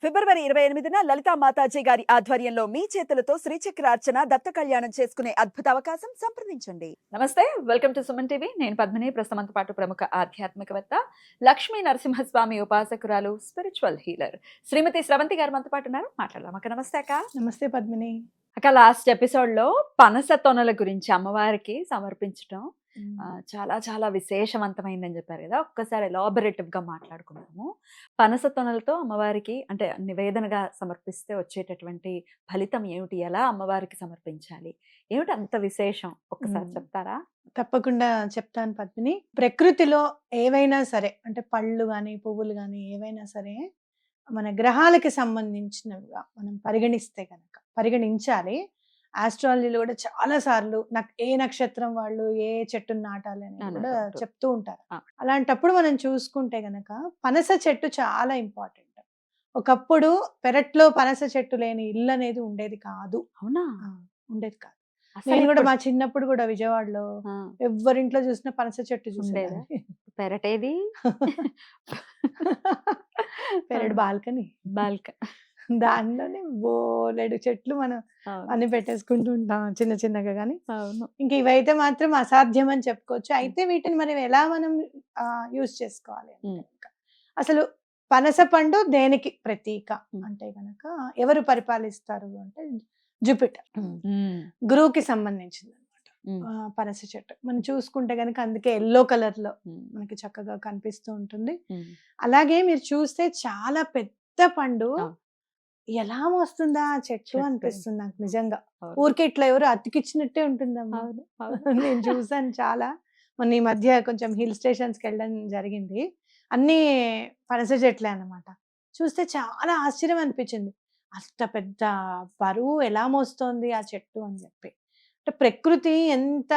ఫిబ్రవరి 28న లలితా మాతాజీ గారి ఆధ్వర్యంలో మీ చేతులతో శ్రీచక్రార్చన దత్త కళ్యాణం చేసుకునే అద్భుత అవకాశం సంప్రదించండి. నమస్తే, వెల్కమ్ టు సుమన్ టీవీ. నేను పద్మిని. ప్రస్తుతంతో పాటు ప్రముఖ ఆధ్యాత్మికవేత్త, లక్ష్మీ నరసింహస్వామి ఉపాసకురాలు, స్పిరిచువల్ హీలర్ శ్రీమతి స్రవంతి గారు మనతో పాటు ఉన్నారు. మాట్లాడదాం అక్క. నమస్తే అక్క. నమస్తే పద్మిని. అక్క, లాస్ట్ ఎపిసోడ్ లో పనస తొనల గురించి అమ్మవారికి సమర్పించడం చాలా చాలా విశేషవంతమైందని చెప్పారు కదా. ఒక్కసారి ఎలాబరేటివ్ గా మాట్లాడుకున్నాము. పనస తొనలతో అమ్మవారికి అంటే నివేదనగా సమర్పిస్తే వచ్చేటటువంటి ఫలితం ఏమిటి, ఎలా అమ్మవారికి సమర్పించాలి, ఏమిటి అంత విశేషం, ఒక్కసారి చెప్తారా? తప్పకుండా చెప్తాను పద్మిని. ప్రకృతిలో ఏవైనా సరే, అంటే పళ్ళు కానీ పువ్వులు కానీ ఏవైనా సరే మన గ్రహాలకి సంబంధించినవిగా మనం పరిగణించాలి. ఆస్ట్రాలజీలో కూడా చాలా సార్లు ఏ నక్షత్రం వాళ్ళు ఏ చెట్టును నాటాలి అని కూడా చెప్తూ ఉంటారు. అలాంటప్పుడు మనం చూసుకుంటే గనక పనస చెట్టు చాలా ఇంపార్టెంట్. ఒకప్పుడు పెరట్లో పనస చెట్టు లేని ఇల్లు అనేది ఉండేది కాదు. అవునా? ఉండేది కాదు. నేను కూడా మా చిన్నప్పుడు కూడా విజయవాడలో ఎవరింట్లో చూసినా పనస చెట్టు చూసేది. పెరటేది పెరడు బాల్కనీ దానిలోనే బోలెడు చెట్లు మనం అన్ని పెట్టేసుకుంటూ ఉంటాం చిన్న చిన్నగా. కానీ ఇంక ఇవైతే మాత్రం అసాధ్యం అని చెప్పుకోవచ్చు. అయితే వీటిని మనం ఎలా మనం యూజ్ చేసుకోవాలి అసలు పనస పండు దేనికి ప్రతీక అంటే గనక ఎవరు పరిపాలిస్తారు అంటే జూపిటర్, గురువుకి సంబంధించింది అనమాట పనస చెట్టు. మనం చూసుకుంటే గనక అందుకే ఎల్లో కలర్ లో మనకి చక్కగా కనిపిస్తూ ఉంటుంది. అలాగే మీరు చూస్తే చాలా పెద్ద పండు ఎలా వస్తుందా ఆ చెట్టు అనిపిస్తుంది నాకు నిజంగా. ఊరికే ఇట్లా ఎవరు అతికిచ్చినట్టే ఉంటుందమ్మా. నేను చూసాను చాలా. మొన్న ఈ మధ్య కొంచెం హిల్ స్టేషన్స్ కి వెళ్ళడం జరిగింది. అన్ని పనస చెట్లే అన్నమాట. చూస్తే చాలా ఆశ్చర్యం అనిపించింది. అంత పెద్ద బరువు ఎలా మోస్తోంది ఆ చెట్టు అని చెప్పి. అంటే ప్రకృతి ఎంత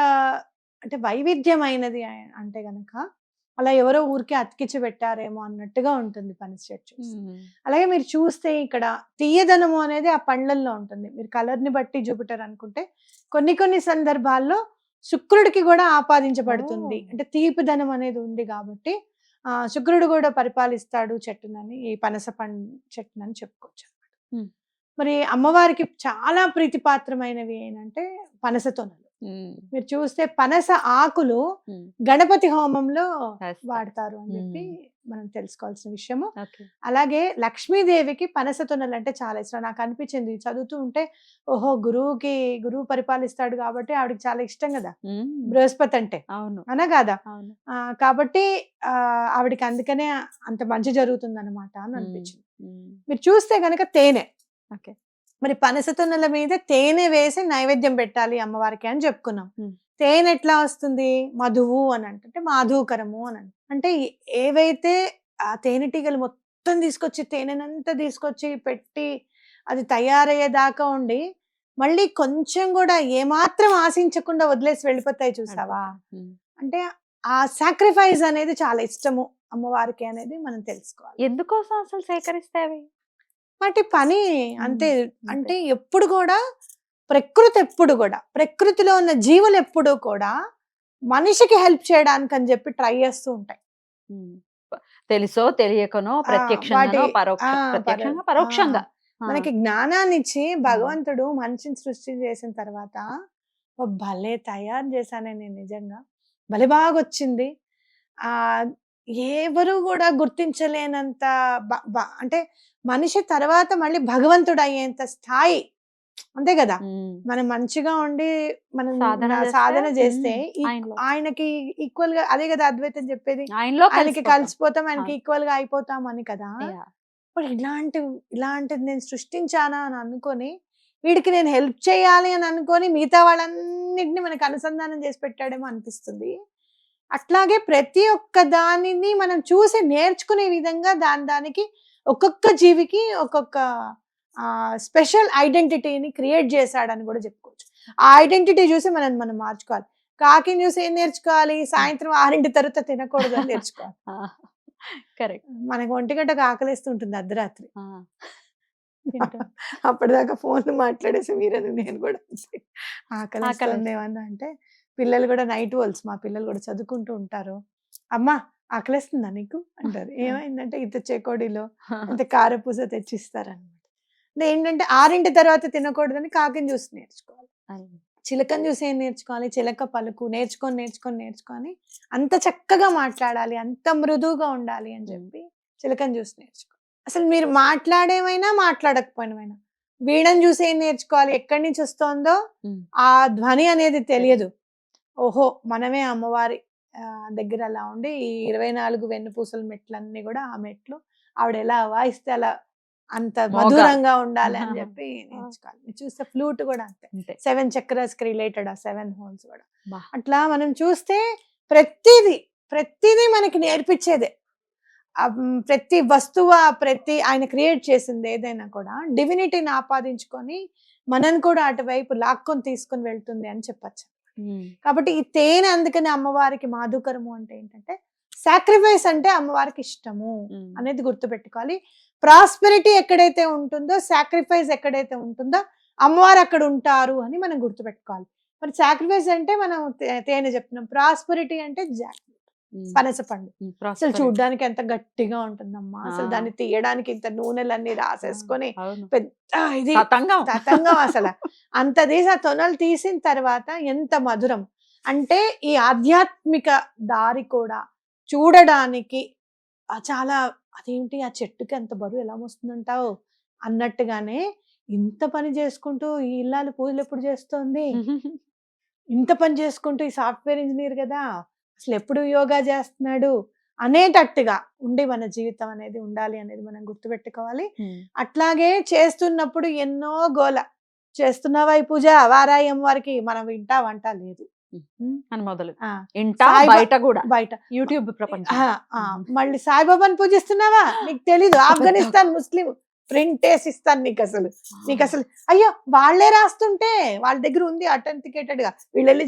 అంటే వైవిధ్యమైనది అంటే గనక అలా ఎవరో ఊరికే అతికించి పెట్టారేమో అన్నట్టుగా ఉంటుంది పనస చెట్టు. అలాగే మీరు చూస్తే ఇక్కడ తీయదనము అనేది ఆ పండ్లల్లో ఉంటుంది. మీరు కలర్ ని బట్టి జూపిటర్ అనుకుంటే కొన్ని సందర్భాల్లో శుక్రుడికి కూడా ఆపాదించబడుతుంది. అంటే తీపిదనం అనేది ఉంది కాబట్టి శుక్రుడు కూడా పరిపాలిస్తాడు చెట్టునని, ఈ పనస చెట్టునని చెప్పుకోవచ్చు అనమాట. మరి అమ్మవారికి చాలా ప్రీతిపాత్రమైనవి ఏంటంటే పనస తొనలు. మీరు చూస్తే పనస ఆకులు గణపతి హోమంలో వాడతారు అని చెప్పి మనం తెలుసుకోవాల్సిన విషయము. అలాగే లక్ష్మీదేవికి పనస తొనలు అంటే చాలా ఇష్టం. నాకు అనిపించింది చదువుతూ ఉంటే, ఓహో గురువు పరిపాలిస్తాడు కాబట్టి ఆవిడకి చాలా ఇష్టం కదా బృహస్పతి అంటే. అవును అనా కాదా? కాబట్టి ఆవిడకి అందుకనే అంత మంచి జరుగుతుంది అనమాట అని అనిపించింది. మీరు చూస్తే గనక తేనె, మరి పనస తొనల మీద తేనె వేసి నైవేద్యం పెట్టాలి అమ్మవారికి అని చెప్పుకున్నాం. తేనె ఎట్లా వస్తుంది? మధువు అని అంటే మాధుకరము అని అంటే ఏవైతే ఆ తేనెటీగలు మొత్తం తీసుకొచ్చి తేనెనంతా తీసుకొచ్చి పెట్టి అది తయారయ్యేదాకా ఉండి మళ్ళీ కొంచెం కూడా ఏమాత్రం ఆశించకుండా వదిలేసి వెళ్ళిపోతాయి చూసావా. అంటే ఆ సాక్రిఫైస్ అనేది చాలా ఇష్టము అమ్మవారికి అనేది మనం తెలుసుకోవాలి. ఎందుకోసం అసలు సేకరిస్తావి? వాటి పని అంతే. అంటే ఎప్పుడు కూడా ప్రకృతిలో ఉన్న జీవులు ఎప్పుడు కూడా మనిషికి హెల్ప్ చేయడానికి అని చెప్పి ట్రై చేస్తూ ఉంటాయి. తెలుసో తెలియకనో పరోక్షంగా మనకి జ్ఞానాన్ని ఇచ్చి భగవంతుడు మనిషిని సృష్టి చేసిన తర్వాత భలే తయారు చేశానే నేను నిజంగా, భలే బాగా వచ్చింది. ఎవరు కూడా గుర్తించలేనంత అంటే మనిషి తర్వాత మళ్ళీ భగవంతుడు అయ్యేంత స్థాయి. అంతే కదా, మనం మంచిగా ఉండి మనం సాధన చేస్తే ఆయనకి ఈక్వల్ గా, అదే కదా అద్వైతం చెప్పేది, ఆయనకి కలిసిపోతాం, ఆయనకి ఈక్వల్ గా అయిపోతాం అని కదా. ఇప్పుడు ఇలాంటిది నేను సృష్టించానా అని అనుకొని, వీడికి నేను హెల్ప్ చేయాలి అని అనుకొని మిగతా వాళ్ళన్నిటిని మనకి అనుసంధానం చేసి పెట్టాడేమో అనిపిస్తుంది. అట్లాగే ప్రతి ఒక్క దానిని మనం చూసి నేర్చుకునే విధంగా దానికి ఒక్కొక్క జీవికి ఒక్కొక్క స్పెషల్ ఐడెంటిటీని క్రియేట్ చేశాడని కూడా చెప్పుకోవచ్చు. ఆ ఐడెంటిటీ చూసి మనం మార్చుకోవాలి. కాకిని చూసి ఏం నేర్చుకోవాలి? సాయంత్రం 6 తర్వాత తినకూడదు అని నేర్చుకోవాలి. కరెక్ట్. మనకు 1 గంటకు ఆకలిస్తుంటుంది అర్ధరాత్రి. అప్పటిదాకా ఫోన్ మాట్లాడేసి నేను కూడా ఆకలిస్తుందేమన్నా అంటే, పిల్లలు కూడా నైట్ వోల్స్, మా పిల్లలు కూడా చదువుకుంటూ ఉంటారు. అమ్మా ఆకలేస్తుందా నీకు అంటారు. ఏమైందంటే ఇంత చేకోడీలో ఇంత కారపూస తెచ్చిస్తారనమాట. ఏంటంటే 6 తర్వాత తినకూడదని కాకిని చూసి నేర్చుకోవాలి. చిలకని చూసి ఏం నేర్చుకోవాలి, చిలక పలుకు నేర్చుకొని అంత చక్కగా మాట్లాడాలి, అంత మృదువుగా ఉండాలి అని చెప్పి చిలకని చూసి నేర్చుకోవాలి. అసలు మీరు మాట్లాడేమైనా మాట్లాడకపోయినమైనా వీణని చూసి ఏం నేర్చుకోవాలి, ఎక్కడి నుంచి వస్తుందో ఆ ధ్వని అనేది తెలియదు. ఓహో మనమే అమ్మవారి దగ్గర అలా ఉండి ఈ 24 వెన్నుపూసల మెట్లన్నీ కూడా ఆ మెట్లు ఆవిడ ఎలా వాయిస్తే అలా అంత మధురంగా ఉండాలి అని చెప్పి నేర్చుకోవాలి. చూస్తే ఫ్లూట్ కూడా అంతే, 7 చక్రాస్ కి రిలేటెడ్ ఆ 7 హోల్స్ కూడా. అట్లా మనం చూస్తే ప్రతిదీ మనకి నేర్పించేదే. ప్రతి వస్తువు ప్రతి ఆయన క్రియేట్ చేసింది ఏదైనా కూడా డివినిటీని ఆపాదించుకొని మనని కూడా అటువైపు లాక్కొని తీసుకొని వెళ్తుంది అని చెప్పచ్చు. కాబట్టి ఈ తేనె అందుకని అమ్మవారికి మాధుకరము అంటే ఏంటంటే సాక్రిఫైస్ అంటే అమ్మవారికి ఇష్టము అనేది గుర్తుపెట్టుకోవాలి. ప్రాస్పెరిటీ ఎక్కడైతే ఉంటుందో, సాక్రిఫైస్ ఎక్కడైతే ఉంటుందో అమ్మవారు అక్కడ ఉంటారు అని మనం గుర్తుపెట్టుకోవాలి. మరి సాక్రిఫైస్ అంటే మనం తేనె చెప్తున్నాం, ప్రాస్పెరిటీ అంటే పనస పండు. అసలు చూడ్డానికి ఎంత గట్టిగా ఉంటుందమ్మా, అసలు దాన్ని తీయడానికి ఇంత నూనెలన్నీ రాసేసుకొని పెద్ద ఇది తతంగం అసలు అంత తీసి ఆ తొనలు తీసిన తర్వాత ఎంత మధురం అంటే ఈ ఆధ్యాత్మిక దారి కూడా చూడడానికి చాలా అదేంటి ఆ చెట్టుకి ఎంత బరువు ఎలా వస్తుందంటావు అన్నట్టుగానే ఇంత పని చేసుకుంటూ ఈ ఇల్లాలు పూజలు ఎప్పుడు చేస్తోంది, ఇంత పని చేసుకుంటూ ఈ సాఫ్ట్వేర్ ఇంజనీర్ కదా అసలు ఎప్పుడు యోగా చేస్తున్నాడు అనేటట్టుగా ఉండి మన జీవితం అనేది ఉండాలి అనేది మనం గుర్తుపెట్టుకోవాలి. అట్లాగే చేస్తున్నప్పుడు ఎన్నో గోల చేస్తున్నావా ఈ పూజ వారాయి అమ్మవారికి, మనం వంట లేదు అని మొదలు బయట కూడా బయట యూట్యూబ్ ప్రపంచం. మళ్ళీ సాయిబాబాని పూజిస్తున్నావా, నీకు తెలీదు ఆఫ్ఘనిస్తాన్ ముస్లిం ప్రింట్ వేసి ఇస్తాను నీకు అసలు అయ్యో వాళ్ళే రాస్తుంటే వాళ్ళ దగ్గర ఉంది అథెంటికేటెడ్ గా, వీళ్ళు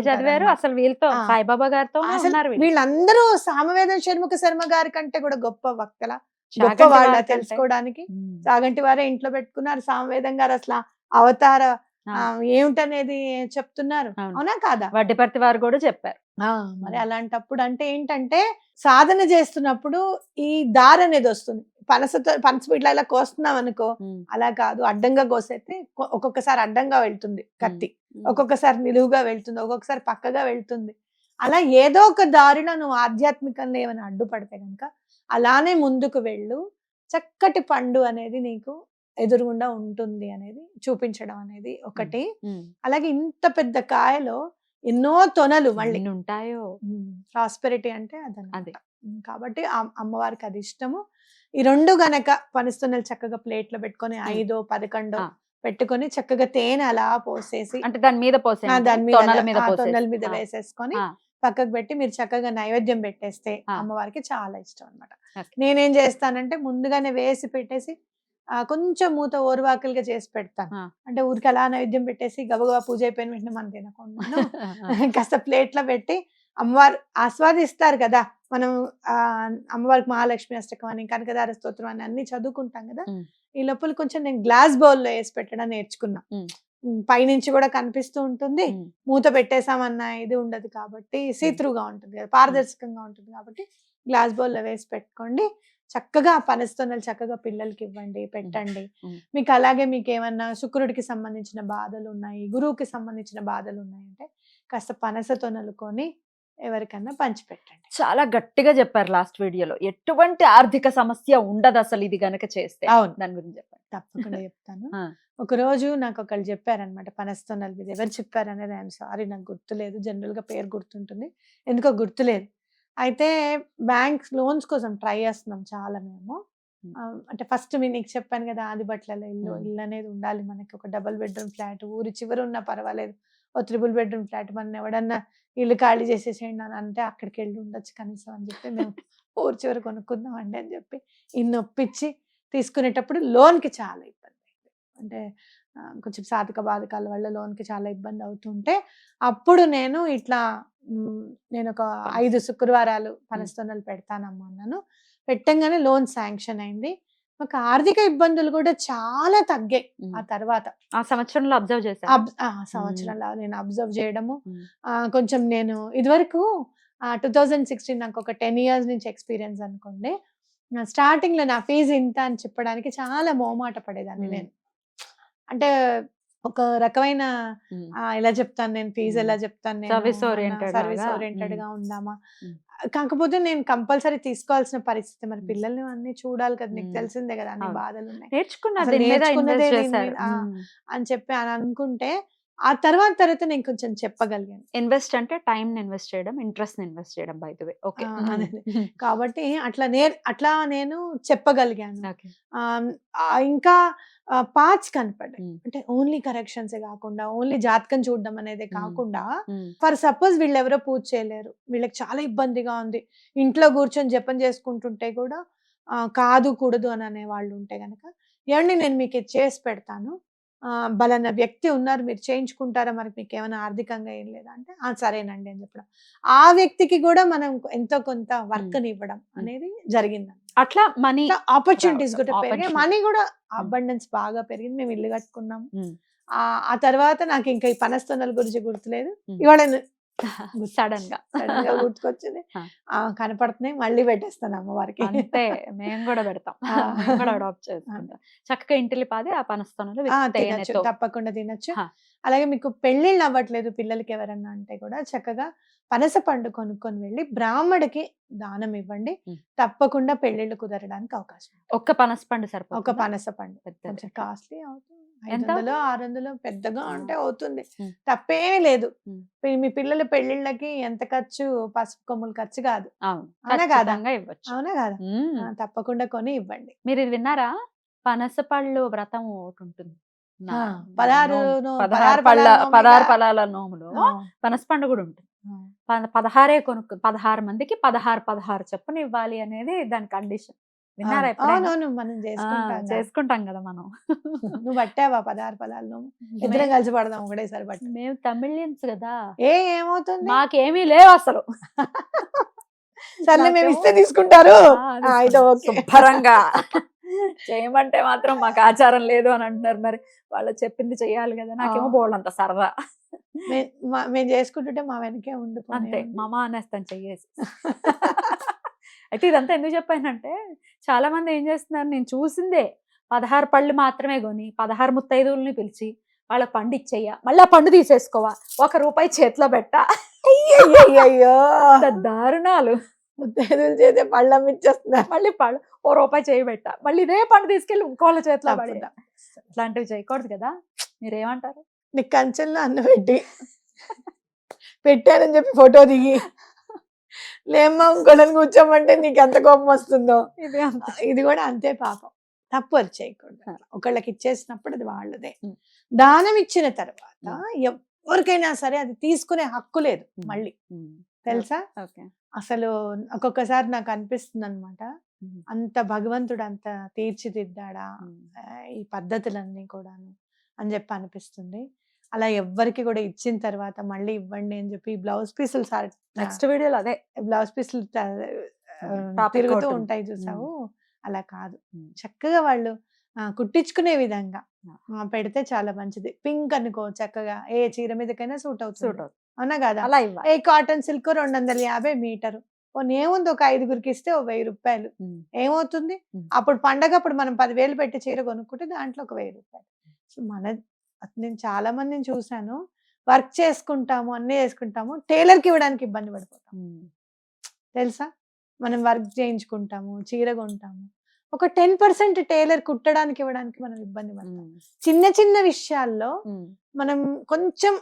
చదివారు అసలు వీళ్ళతో సాయిబాబా గారితో వీళ్ళందరూ సామవేదం షణ్ముఖ శర్మ గారి కంటే కూడా గొప్ప వక్తల, గొప్ప వాళ్ళ తెలుసుకోవడానికి చాగంటి వారే ఇంట్లో పెట్టుకున్నారు. సామవేదం గారు అసలు అవతార ఏమిటనేది చెప్తున్నారు, అవునా కాదా? వడ్డిపర్తి వారు కూడా చెప్పారు. మరి అలాంటప్పుడు అంటే ఏంటంటే సాధన చేస్తున్నప్పుడు ఈ దారి అనేది వస్తుంది. పనస ఇట్లా ఇలా కోస్తున్నాం అనుకో, అలా కాదు అడ్డంగా కోసేస్తే ఒక్కొక్కసారి అడ్డంగా వెళ్తుంది కత్తి, ఒక్కొక్కసారి నిలువుగా వెళ్తుంది, ఒక్కొక్కసారి పక్కగా వెళ్తుంది. అలా ఏదో ఒక దారిలో నువ్వు ఆధ్యాత్మికంగా ఏమైనా అడ్డుపడితే కనుక అలానే ముందుకు వెళ్ళు, చక్కటి పండు అనేది నీకు ఎదురుగుండా ఉంటుంది అనేది చూపించడం అనేది ఒకటి. అలాగే ఇంత పెద్ద కాయలో ఎన్నో తొనలు మళ్ళీ ఉంటాయో, ప్రాస్పెరిటీ అంటే అదే. కాబట్టి అమ్మవారికి అది ఇష్టము. ఈ 2 గనక పనిస్తున్నలు చక్కగా ప్లేట్ లో పెట్టుకొని 5, 11 పెట్టుకొని చక్కగా తేనె అలా పోసేసి అంటే దాని మీద తొనల మీద వేసేసుకొని పక్కకు పెట్టి మీరు చక్కగా నైవేద్యం పెట్టేస్తే అమ్మవారికి చాలా ఇష్టం అనమాట. నేనేం చేస్తానంటే ముందుగానే వేసి పెట్టేసి కొంచెం మూత ఓరువాకలుగా చేసి పెడతాను. అంటే ఊరికి అలా నైవేద్యం పెట్టేసి గబగబా పూజ అయిపోయిన వెంటనే మనం తినకుండా కాస్త ప్లేట్ లో పెట్టి అమ్మవారు ఆస్వాదిస్తారు కదా. మనం అమ్మవారికి మహాలక్ష్మి అష్టకం అని, కనకదార స్తోత్రం అని అన్ని చదువుకుంటాం కదా. ఈ లోపల కొంచెం నేను గ్లాస్ బౌల్లో వేసి పెట్టడం నేర్చుకున్నా. పైనుంచి కూడా కనిపిస్తూ ఉంటుంది, మూత పెట్టేసామన్న ఇది ఉండదు కాబట్టి, సీత్రూగా ఉంటుంది కదా, పారదర్శకంగా ఉంటుంది కాబట్టి గ్లాస్ బౌల్లో వేసి పెట్టుకోండి. చక్కగా పనస్తోనలు చక్కగా పిల్లలకి ఇవ్వండి, పెట్టండి. మీకు అలాగే మీకు ఏమన్నా శుక్రుడికి సంబంధించిన బాధలు ఉన్నాయి, గురువుకి సంబంధించిన బాధలు ఉన్నాయంటే కాస్త పనస తొనలు కొని ఎవరికన్నా పంచిపెట్టండి. చాలా గట్టిగా చెప్పారు లాస్ట్ వీడియోలో, ఎటువంటి ఆర్థిక సమస్య ఉండదు అసలు ఇది గనక చేస్తే. అవును, దాని గురించి చెప్పండి. తప్పకుండా చెప్తాను. ఒక రోజు నాకు ఒకళ్ళు చెప్పారనమాట పనస్తోనల మీద. ఎవరు చెప్పారనేది ఐఎమ్ సారీ, నాకు గుర్తులేదు. జనరల్ గా పేరు గుర్తుంటుంది, ఎందుకో గుర్తులేదు. అయితే బ్యాంక్ లోన్స్ కోసం ట్రై చేస్తున్నాం చాలా మేము. అంటే ఫస్ట్ నీకు చెప్పాను కదా, ఆదిబట్లలో ఇల్లు అనేది ఉండాలి మనకి. ఒక డబుల్ బెడ్రూమ్ ఫ్లాట్, ఊరి చివరి ఉన్నా పర్వాలేదు, ఓ 3 బెడ్రూమ్ ఫ్లాట్. మన ఎవడన్నా ఇల్లు ఖాళీ చేసేసేయండి అని అంటే అక్కడికి వెళ్ళి ఉండొచ్చు కనీసం అని చెప్పి మేము ఊరి చివరి కొనుక్కుందాం అండి అని చెప్పి ఇన్ని ఒప్పించి తీసుకునేటప్పుడు లోన్కి చాలా ఇబ్బంది అయింది. అంటే కొంచెం సాధక బాధకాల వల్ల లోన్కి చాలా ఇబ్బంది అవుతుంటే అప్పుడు నేను ఇట్లా నేను ఒక 5 శుక్రవారాలు పనస్తోనలు పెడతానమ్మా అన్నాను. పెట్టంగానే లోన్ శాంక్షన్ అయింది. మాకు ఆర్థిక ఇబ్బందులు కూడా చాలా తగ్గాయి ఆ తర్వాత. ఆ సంవత్సరంలో అబ్జర్వ్ చేశాను. సంవత్సరంలో నేను అబ్జర్వ్ చేయడము. కొంచెం నేను ఇదివరకు 2016 నాకు ఒక 10 ఇయర్స్ నుంచి ఎక్స్పీరియన్స్ అనుకోండి. స్టార్టింగ్‌లో నా ఫీజు ఇంత అని చెప్పడానికి చాలా మొహమాట పడేదాన్ని హ్మ్. నేను. అంటే ఒక రకమైన ఎలా చెప్తాను నేను, ఫీజు ఎలా చెప్తాను నేను, సర్వీస్ ఓరియంటెడ్ సర్వీస్ లాగా. ఓరియంటెడ్‌గా ఉందామా? హ్మ్. కాకపోతే నేను కంపల్సరీ తీసుకోవాల్సిన పరిస్థితి. మరి హ్మ్. పిల్లల్ని అన్నీ చూడాలి కదా! నీకు హ్మ్. తెలిసిందే కదా! అన్ని అవును. బాధలున్నాయి. నేర్చుకున్నారు, అసలు దీని మీద నేర్చుకున్నదే ఇన్వెస్ట్ దీని చేశారు. మీద అని చెప్పి అని అనుకుంటే, ఆ తర్వాత నేను కొంచెం చెప్పగలిగాను. ఇన్వెస్ట్ అంటే టైమ్‌ని ఇన్వెస్ట్ చేయడం, ఇంట్రెస్ట్‌ని ఇన్వెస్ట్ చేయడం బై ది వే. ఓకే. అదే. కాబట్టి అట్లా నేను చెప్పగలిగాను. ఓకే. ఇంకా పార్ట్స్ కనపడ్డాయి. హ్మ్. అంటే ఓన్లీ కరెక్షన్సే కాకుండా, ఓన్లీ జాతకం చూడడం అనేదే హ్మ్. కాకుండా, హ్మ్. ఫర్ సపోజ్ వీళ్ళెవరో పూజ చేయలేరు. వీళ్ళకి చాలా ఇబ్బందిగా ఉంది. ఇంట్లో కూర్చొని జపం చేసుకుంటుంటే కూడా కాదు, కూడదు అని అనేవాళ్ళు ఉంటే గనక, ఏవండీ నేను మీకు ఇది చేసి పెడతాను. పలానా వ్యక్తి ఉన్నారు, మీరు చేయించుకుంటారా? మరి మీకేమైనా ఆర్థికంగా ఏం లేదా? అంటే సరేనండి అని చెప్పడం. ఆ వ్యక్తికి కూడా మనం ఎంతో కొంత వర్క్‌ని ఇవ్వడం అనేది జరిగిందండి. అట్లా మనీ ఇట్లా ఆపర్చునిటీస్ కూడా పెరిగాయి. ఆపర్చునిటీ. మనీ కూడా అబండెన్స్ బాగా పెరిగింది. మేము ఇల్లు కట్టుకున్నాము. హ్మ్. ఆ తర్వాత నాకు ఇంకా ఈ పనస్తోనల గురించి గుర్తులేదు. హ్మ్. ఇవాళ సడెన్‌గా. సడెన్‌గా గుర్తుకొచ్చింది. కనపడుతున్నాయి. మళ్ళీ పెట్టేస్తాను అమ్మవారికి. అంతే. మేము గూడా పెడతాం. ఆ! మేము గూడా అడాప్ట్ చేసుకుంటాం. చక్కగా ఇంటిల్లిపాది ఆ పనస్తోనలు విత్ తినొచ్చు. తేనెతో. తప్పకుండా తినొచ్చు. హా! అలాగే మీకు పెళ్ళిళ్ళు అవ్వట్లేదు పిల్లలకి ఎవరన్నా అంటే కూడా చక్కగా పనస పండు కొనుక్కొని వెళ్ళి బ్రాహ్మడికి దానం ఇవ్వండి. హ్మ్. తప్పకుండా పెళ్ళిళ్ళు కుదరడానికి అవకాశం ఉంది. ఒక్క పనసపండు ఒక సరిపోతుందా? పనస పండు పెద్దది. కొంచెం కాస్ట్లీ అవుతుంది. ఎంత 500, 600 పెద్దగా ఆ! అంటే అవుతుంది. హ్మ్. తప్పేమీ లేదు. హ్మ్. మీ పిల్లల పెళ్ళిళ్ళకి ఎంత ఖర్చు, పసుపు కొమ్ములు ఖర్చు కాదు. అవును. అవునా కాదా? ఖచ్చితంగా ఇవ్వచ్చు. అవునా కాదా? హ్మ్. తప్పకుండా కొని ఇవ్వండి. మీరిది విన్నారా? పనసపళ్ళు వ్రతం ఒకటుంటుంది. నా 16 నోము. 16 పళ్ళ నోమేగా. 16 ఫలాల నోములో ఆ! పనసపండు గూడా ఉంటుంది. ఆ! 16 కొనుక్కు 16 మందికి 16 చొప్పున ఇవ్వాలి అనేది దాని కండిషన్. విన్నారా అవును. ఎప్పుడైనా? అవునవును. మనం ఆ! చేసుకుంటాం కదా! చేసుకుంటాం గదా మనం. నువ్వు పట్టావా 16 ఫలాలు నోము? మే ఇద్దరం కలిసి పడదాం ఒకటేసారి పట్టు. మేము తమిళియన్స్ గదా! ఏమవుతుంది? మాకేమీ లేవసలు. సర్లే మేము నాకేమో ఇస్తే తీసుకుంటారు. అయితే తీసుకోండి. ఓకే. శుభ్రంగా చేయమంటే మాత్రం మాకు ఆచారం లేదు అని అంటున్నారు. మరి వాళ్ళు చెప్పింది చెయ్యాలి గదా! నాకేమో బోలెడంత సరదా. మేము చేసుకుంటుంటే మా వెనకే అంతే. ఉండిపోనివ్వండి. మామ అనేస్తాను చెయ్యేసి. అయితే ఇదంతా ఎందుకు చెప్పానంటే, చాలా మంది ఏం చేస్తున్నారు, నేను చూసిందే 16 పళ్ళు మాత్రమే కొని, 16 ముత్తైదువులని పిలిచి, వాళ్ళకి పండు ఇచ్చేయ్య. మళ్ళీ ఆ పండు తీసేసుకోవా, ₹1 చేతిలో పెట్టా. అయ్యయ్యయ్యో! ఇంత దారుణాలు. ముత్తైదువుల చేతే పళ్ళమ్మిచ్చేస్తున్నారు. మళ్ళీ రూపాయి చేయి పెట్టా. మళ్ళీ ఇదే పండు తీసుకెళ్ళి ఇంకోళ్ళ చేతిలో తప్పు పడేయ. తప్పు. ఇట్లాంటివి చేయకూడదు కదా! మీరేమంటారు? నీకు కంచెంలో అన్నం పెట్టి పెట్టానని చెప్పి ఫోటో దిగి లేమ్మా ఇంకోళ్ళని కూర్చోమంటే నీకు ఎంత కోపం వస్తుందో. ఇది అంతే. ఇది కూడా అంతే పాపం. తప్పు అది చేయకూడదు. ఆ! ఒకళ్ళకి ఇచ్చేసినప్పుడు అది వాళ్ళదే. హ్మ్. దానం ఇచ్చిన తర్వాత హ్మ్. ఎవరికైనా సరే అది తీసుకునే హక్కు లేదు హ్మ్. మళ్ళీ. హ్మ్. తెలుసా? ఓకే. అసలు ఒక్కొక్కసారి నాకు అనిపిస్తుందన్నమాట. హ్మ్. అంత భగవంతుడు అంత తీర్చిదిద్దాడా హ్మ్. ఈ పద్ధతులన్నీ కూడాను అని చెప్పి అనిపిస్తుంది. అలా ఎవ్వరికి కూడా ఇచ్చిన తర్వాత మళ్ళీ ఇవ్వండి అని చెప్పి బ్లౌజ్ పీసులు నెక్స్ట్ వీడియోలో అదే బ్లౌజ్ పీసులు టాపిక్ తిరుగుతూ ఒకటుంది. ఉంటాయి చూసావు. హ్మ్. అలా కాదు. హ్మ్. చక్కగా వాళ్ళు కుట్టించుకునే విధంగా ఆ! పెడితే చాలా మంచిది. పింక్ అనుకో చక్కగా ఏ చీర మీదకైనా సూట్ అవుతుంది. సూట్ అవుతుంది. అవునా కాదా? అలా ఇవ్వాలి. ఏ కాటన్ సిల్క్ 250 మీటరు. పోనీ ఏముంది ఒక 5గురికి ఇస్తే ఓ ₹1000 హ్మ్. ఏమవుతుంది? హ్మ్. అప్పుడు పండగప్పుడు మనం 10,000 పెట్టి చీర కొనుక్కుంటే దాంట్లో ఒక ₹1000. సో నేను చాలా మందిని చూసాను. వర్క్ చేసుకుంటాము, అన్నీ చేసుకుంటాము. టైలర్‌కి ఇవ్వడానికి ఇబ్బంది పడిపోతాం. హ్మ్. తెలుసా? మనం వర్క్ చేయించుకుంటాము, చీర కొంటాము. ఒక 10% టైలర్ కుట్టడానికి ఇవ్వడానికి మనం ఇబ్బంది పడతాం. హ్మ్. చిన్న చిన్న విషయాల్లో హ్మ్. మనం కొంచెం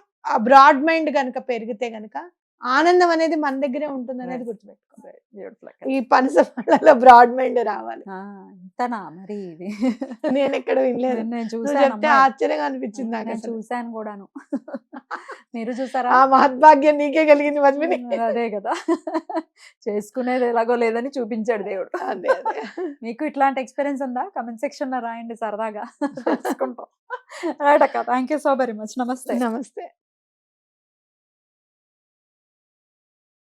బ్రాడ్ మైండ్ గనక పెరిగితే గనక ఆనందం అనేది మన దగ్గరే ఉంటుందనేది గుర్తుపెట్టుకోవాలి. బ్యూటిఫుల్. ఈ పనస పళ్ళలో బ్రాడ్ మైండ్ రావాలి. ఇంతనా మరి ఇది? నేనెక్కడ వినలేదు. నేను నువ్వు చెప్తే చూసానమ్మా. ఆశ్చర్యంగా అనిపించింది నేను నాకసలు. చూసాను గూడాను. మీరు చూసారా? ఆ మహద్భాగ్యం నీకే కలిగింది మధ్మిని. మరి అదే గదా! చేసుకునేది ఎలాగో లేదని చూపించాడు దేవుడు. అదే. మీకు ఇట్లాంటి ఎక్స్‌పీరియన్స్ ఉందా? కామెంట్ సెక్షన్‌లో రాయండి సరదాగా తెలుసుకుంటాం. రైట్ అక్క. Thank you so very much. నమస్తే. నమస్తే.